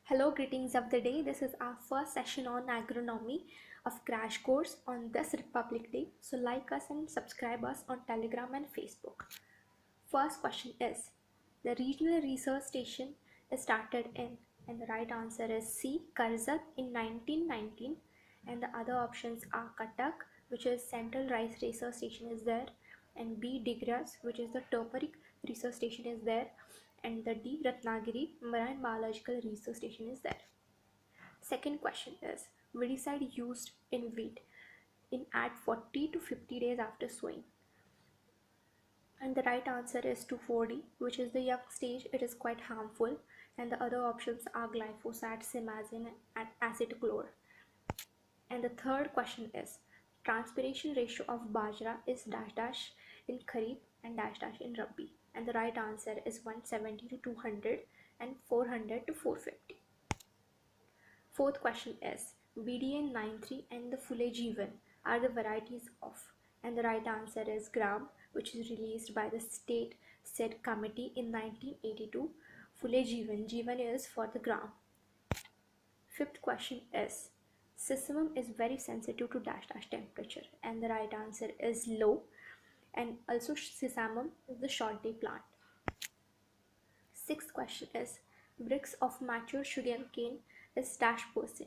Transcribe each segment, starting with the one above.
Hello, greetings of the day. This is our first session on agronomy of crash course on this Republic Day. So like us and subscribe us on Telegram and Facebook. First question is, the regional research station is started in, and the right answer is C, Karza in 1919, and the other options are Cuttack, which is Central Rice Research Station is there, and B, Digras, which is the Turmeric Research Station is there, and the D, Ratnagiri Marine Biological Research Station is there. Second question is, Weedicide used in wheat in at 40 to 50 days after sowing, and the right answer is 2,4-D, which is the young stage. It is quite harmful, and the other options are glyphosate, simazine, and acetochlor. And the third question is, transpiration ratio of bajara is dash dash in kharif and dash dash in rabi, and the right answer is 170 to 200 and 400 to 450. Fourth question is, BDN 93 and the Fulejeevan are the varieties of, and the right answer is gram, which is released by the State Said Committee in 1982. Fulejeevan, Jeevan is for the gram. Fifth question is, Sesamum is very sensitive to dash dash temperature, and the right answer is low, and also Sesamum is the short day plant. Sixth question is, Brix of mature sugarcane is dash %,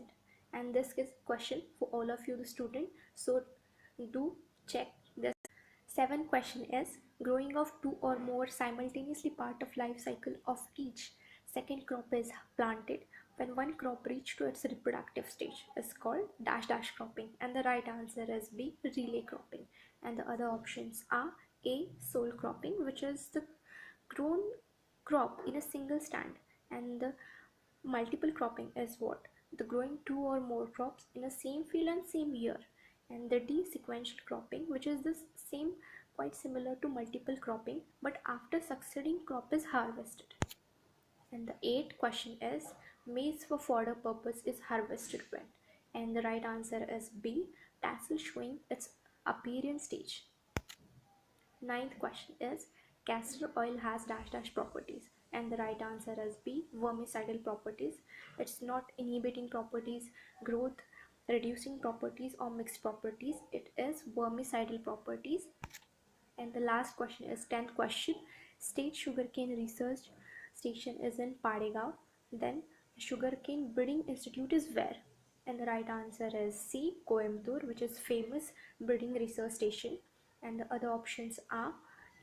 and this is question for all of you the student, so do check this. Seventh question is, growing of two or more simultaneously part of life cycle of each second crop is planted when one crop reach to its reproductive stage is called dash dash cropping, and the right answer is B, relay cropping, and the other options are A, sole cropping, which is the grown crop in a single stand, and the multiple cropping is what? The growing two or more crops in the same field and same year, and the D, sequential cropping, which is the same, quite similar to multiple cropping, but after succeeding crop is harvested. And the eighth question is, maize for fodder purpose is harvested when, and the right answer is B, tassel showing its appearance stage. Ninth question is, castor oil has dash dash properties, and the right answer is B, vermicidal properties. It's not inhibiting properties, growth reducing properties, or mixed properties. It is vermicidal properties. And the last question is 10th question, state sugarcane research station is in Padegaon, then sugarcane breeding institute is where, and the right answer is C, Coimbatore, which is famous breeding research station, and the other options are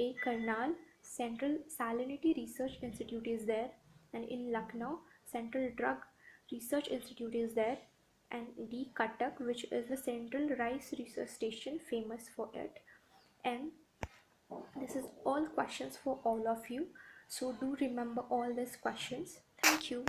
A, Karnal, Central Salinity Research Institute is there, and in Lucknow, Central Drug Research Institute is there, and D, Cuttack, which is the Central Rice Research Station, famous for it. And this is all questions for all of you, so do remember all these questions. Thank you.